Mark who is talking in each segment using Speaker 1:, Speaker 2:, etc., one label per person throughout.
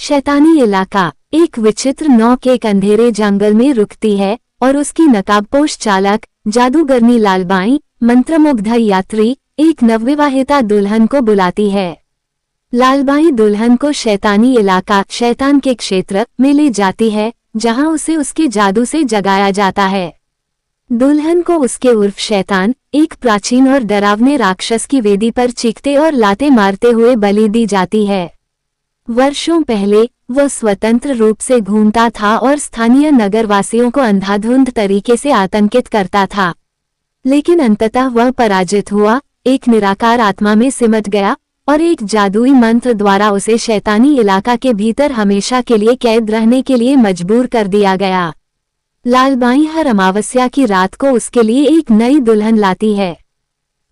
Speaker 1: शैतानी इलाका। एक विचित्र नौक एक अंधेरे जंगल में रुकती है और उसकी नकाबपोश चालक जादूगरनी लालबाई मंत्रमुग्ध यात्री एक नवविवाहिता दुल्हन को बुलाती है। लालबाई दुल्हन को शैतानी इलाका शैतान के क्षेत्र में ले जाती है, जहां उसे उसके जादू से जगाया जाता है। दुल्हन को उसके उर्फ शैतान एक प्राचीन और डरावने राक्षस की वेदी पर चीखते और लाते मारते हुए बलि दी जाती है। वर्षों पहले वह स्वतंत्र रूप से घूमता था और स्थानीय नगरवासियों को अंधाधुंध तरीके से आतंकित करता था, लेकिन अंततः वह पराजित हुआ, एक निराकार आत्मा में सिमट गया और एक जादुई मंत्र द्वारा उसे शैतानी इलाका के भीतर हमेशा के लिए कैद रहने के लिए मजबूर कर दिया गया। लालबाई हर अमावस्या की रात को उसके लिए एक नई दुल्हन लाती है।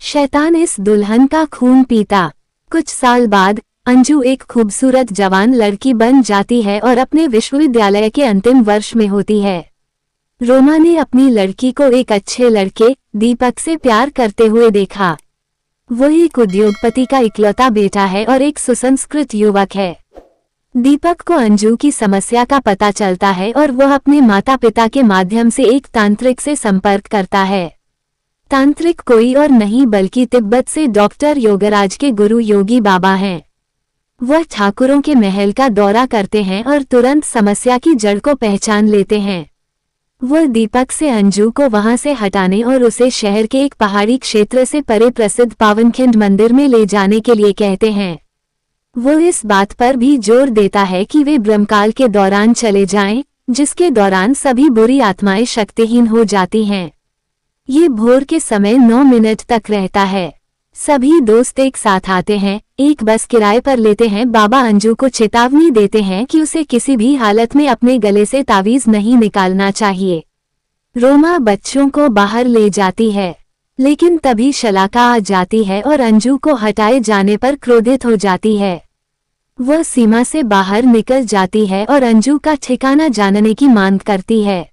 Speaker 1: शैतान इस दुल्हन का खून पीता। कुछ साल बाद अंजू एक खूबसूरत जवान लड़की बन जाती है और अपने विश्वविद्यालय के अंतिम वर्ष में होती है। रोमा ने अपनी लड़की को एक अच्छे लड़के दीपक से प्यार करते हुए देखा। वो एक उद्योगपति का इकलौता बेटा है और एक सुसंस्कृत युवक है। दीपक को अंजू की समस्या का पता चलता है और वह अपने माता पिता के माध्यम से एक तांत्रिक से संपर्क करता है। तांत्रिक कोई और नहीं बल्कि तिब्बत से डॉक्टर योगराज के गुरु योगी बाबा हैं। वह ठाकुरों के महल का दौरा करते हैं और तुरंत समस्या की जड़ को पहचान लेते हैं। वह दीपक से अंजू को वहां से हटाने और उसे शहर के एक पहाड़ी क्षेत्र से परे प्रसिद्ध पावनखिंड मंदिर में ले जाने के लिए कहते हैं। वो इस बात पर भी जोर देता है कि वे ब्रह्मकाल के दौरान चले जाएं, जिसके दौरान सभी बुरी आत्माएं शक्तिहीन हो जाती हैं। ये भोर के समय 9 मिनट तक रहता है। सभी दोस्त एक साथ आते हैं, एक बस किराए पर लेते हैं। बाबा अंजू को चेतावनी देते हैं कि उसे किसी भी हालत में अपने गले से तावीज नहीं निकालना चाहिए। रोमा बच्चों को बाहर ले जाती है, लेकिन तभी शलाका आ जाती है और अंजू को हटाए जाने पर क्रोधित हो जाती है। वह सीमा से बाहर निकल जाती है और अंजू का ठिकाना जानने की मांग करती है।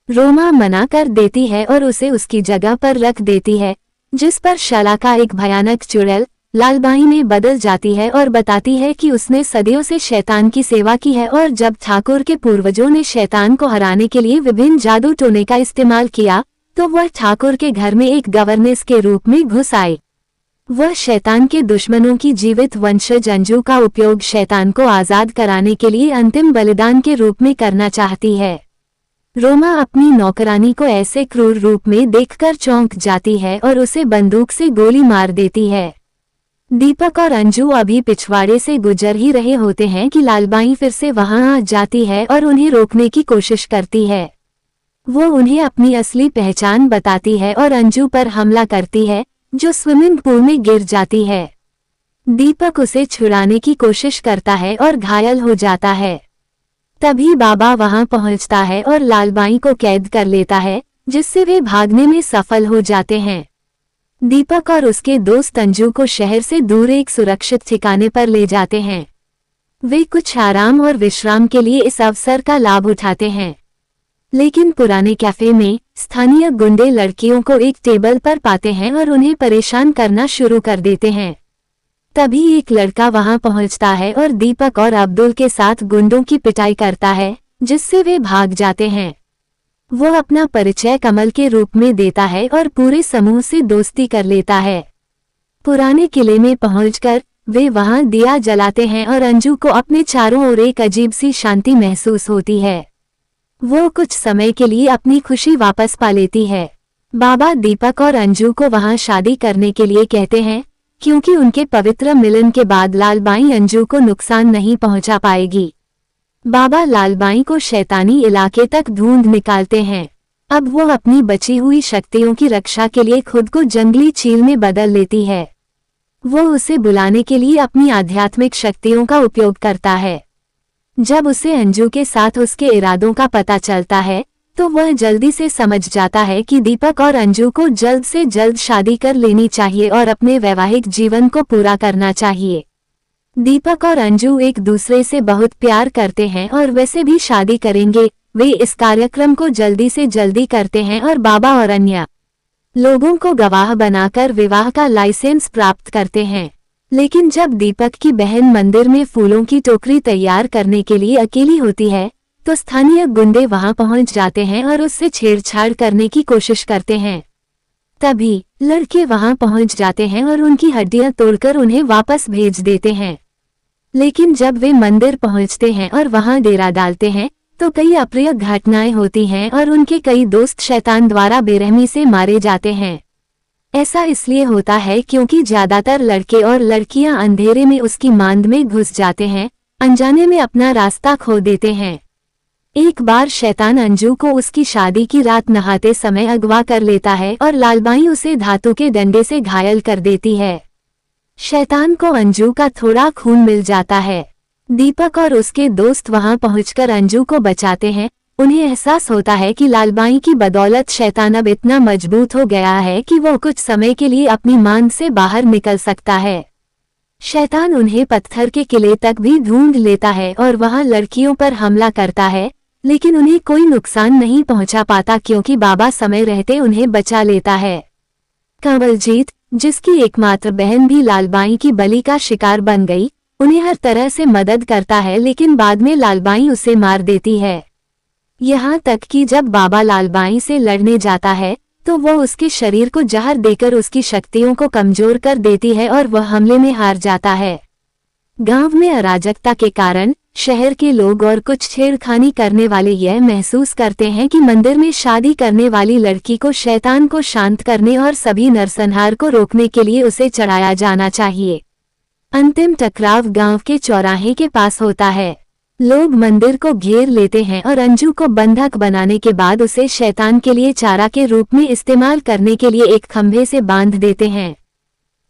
Speaker 1: रोमा मना कर देती है और उसे उसकी जगह पर रख देती है, जिस पर शलाका एक भयानक चुड़ैल लालबाई में बदल जाती है और बताती है कि उसने सदियों से शैतान की सेवा की है और जब ठाकुर के पूर्वजों ने शैतान को हराने के लिए विभिन्न जादू टोने का इस्तेमाल किया तो वह ठाकुर के घर में एक गवर्नेस के रूप में घुस आई। वह शैतान के दुश्मनों की जीवित वंशज अंजू का उपयोग शैतान को आजाद कराने के लिए अंतिम बलिदान के रूप में करना चाहती है। रोमा अपनी नौकरानी को ऐसे क्रूर रूप में देखकर चौंक जाती है और उसे बंदूक से गोली मार देती है। दीपक और अंजू अभी पिछवाड़े से गुजर ही रहे होते हैं कि लालबाई फिर से वहां आ जाती है और उन्हें रोकने की कोशिश करती है। वो उन्हें अपनी असली पहचान बताती है और अंजू पर हमला करती है, जो स्विमिंग पूल में गिर जाती है। दीपक उसे छुड़ाने की कोशिश करता है और घायल हो जाता है। तभी बाबा वहां पहुंचता है और लालबाई को कैद कर लेता है, जिससे वे भागने में सफल हो जाते हैं। दीपक और उसके दोस्त अंजू को शहर से दूर एक सुरक्षित ठिकाने पर ले जाते हैं। वे कुछ आराम और विश्राम के लिए इस अवसर का लाभ उठाते हैं, लेकिन पुराने कैफे में स्थानीय गुंडे लड़कियों को एक टेबल पर पाते हैं और उन्हें परेशान करना शुरू कर देते हैं। तभी एक लड़का वहां पहुंचता है और दीपक और अब्दुल के साथ गुंडों की पिटाई करता है, जिससे वे भाग जाते हैं। वो अपना परिचय कमल के रूप में देता है और पूरे समूह से दोस्ती कर लेता है। पुराने किले में पहुंचकर वे वहां दिया जलाते हैं और अंजू को अपने चारों ओर एक अजीब सी शांति महसूस होती है। वो कुछ समय के लिए अपनी खुशी वापस पा लेती है। बाबा दीपक और अंजू को वहां शादी करने के लिए कहते हैं, क्योंकि उनके पवित्र मिलन के बाद लालबाई अंजू को नुकसान नहीं पहुंचा पाएगी। बाबा लालबाई को शैतानी इलाके तक ढूंढ निकालते हैं। अब वो अपनी बची हुई शक्तियों की रक्षा के लिए खुद को जंगली चील में बदल लेती है। वो उसे बुलाने के लिए अपनी आध्यात्मिक शक्तियों का उपयोग करता है। जब उसे अंजू के साथ उसके इरादों का पता चलता है तो वह जल्दी से समझ जाता है कि दीपक और अंजू को जल्द से जल्द शादी कर लेनी चाहिए और अपने वैवाहिक जीवन को पूरा करना चाहिए। दीपक और अंजू एक दूसरे से बहुत प्यार करते हैं और वैसे भी शादी करेंगे। वे इस कार्यक्रम को जल्दी से जल्दी करते हैं और बाबा और अन्य लोगों को गवाह बनाकर विवाह का लाइसेंस प्राप्त करते हैं। लेकिन जब दीपक की बहन मंदिर में फूलों की टोकरी तैयार करने के लिए अकेली होती है तो स्थानीय गुंडे वहां पहुंच जाते हैं और उससे छेड़छाड़ करने की कोशिश करते हैं। तभी लड़के वहां पहुंच जाते हैं और उनकी हड्डियां तोड़कर उन्हें वापस भेज देते हैं। लेकिन जब वे मंदिर पहुंचते हैं और वहां डेरा डालते हैं तो कई अप्रिय घटनाएं होती हैं और उनके कई दोस्त शैतान द्वारा बेरहमी से मारे जाते हैं। ऐसा इसलिए होता है क्योंकि ज्यादातर लड़के और लड़कियां अंधेरे में उसकी मांद में घुस जाते हैं, अनजाने में अपना रास्ता खो देते हैं। एक बार शैतान अंजू को उसकी शादी की रात नहाते समय अगवा कर लेता है और लालबाई उसे धातु के डंडे से घायल कर देती है। शैतान को अंजू का थोड़ा खून मिल जाता है। दीपक और उसके दोस्त वहां पहुंचकर अंजू को बचाते हैं। उन्हें एहसास होता है कि लालबाई की बदौलत शैतान अब इतना मजबूत हो गया है कि वो कुछ समय के लिए अपनी मांद से बाहर निकल सकता है। शैतान उन्हें पत्थर के किले तक भी ढूंढ लेता है और वहां लड़कियों पर हमला करता है, लेकिन उन्हें कोई नुकसान नहीं पहुंचा पाता क्योंकि बाबा समय रहते उन्हें बचा लेता है। कंवलजीत, जिसकी एकमात्र बहन भी लालबाई की बलि का शिकार बन गई, उन्हें हर तरह से मदद करता है, लेकिन बाद में लालबाई उसे मार देती है। यहाँ तक कि जब बाबा लालबाई से लड़ने जाता है तो वह उसके शरीर को जहर देकर उसकी शक्तियों को कमजोर कर देती है और वह हमले में हार जाता है। गांव में अराजकता के कारण शहर के लोग और कुछ छेड़खानी करने वाले यह महसूस करते हैं कि मंदिर में शादी करने वाली लड़की को शैतान को शांत करने और सभी नरसंहार को रोकने के लिए उसे चढ़ाया जाना चाहिए। अंतिम टकराव गांव के चौराहे के पास होता है। लोग मंदिर को घेर लेते हैं और अंजू को बंधक बनाने के बाद उसे शैतान के लिए चारा के रूप में इस्तेमाल करने के लिए एक खंभे से बांध देते हैं।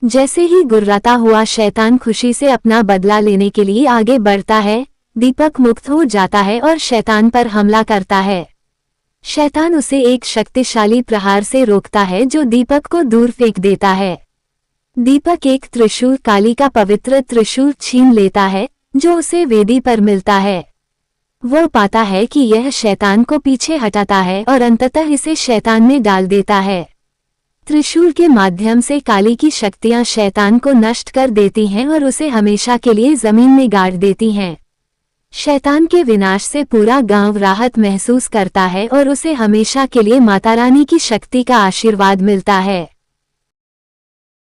Speaker 1: जैसे ही गुर्राता हुआ शैतान खुशी से अपना बदला लेने के लिए आगे बढ़ता है, दीपक मुक्त हो जाता है और शैतान पर हमला करता है। शैतान उसे एक शक्तिशाली प्रहार से रोकता है जो दीपक को दूर फेंक देता है। दीपक एक त्रिशूल काली का पवित्र त्रिशूल छीन लेता है जो उसे वेदी पर मिलता है। वह पाता है कि यह शैतान को पीछे हटाता है और अंततः इसे शैतान में डाल देता है। त्रिशूल के माध्यम से काली की शक्तियां शैतान को नष्ट कर देती हैं और उसे हमेशा के लिए जमीन में गाड़ देती हैं। शैतान के विनाश से पूरा गांव राहत महसूस करता है और उसे हमेशा के लिए माता रानी की शक्ति का आशीर्वाद मिलता है।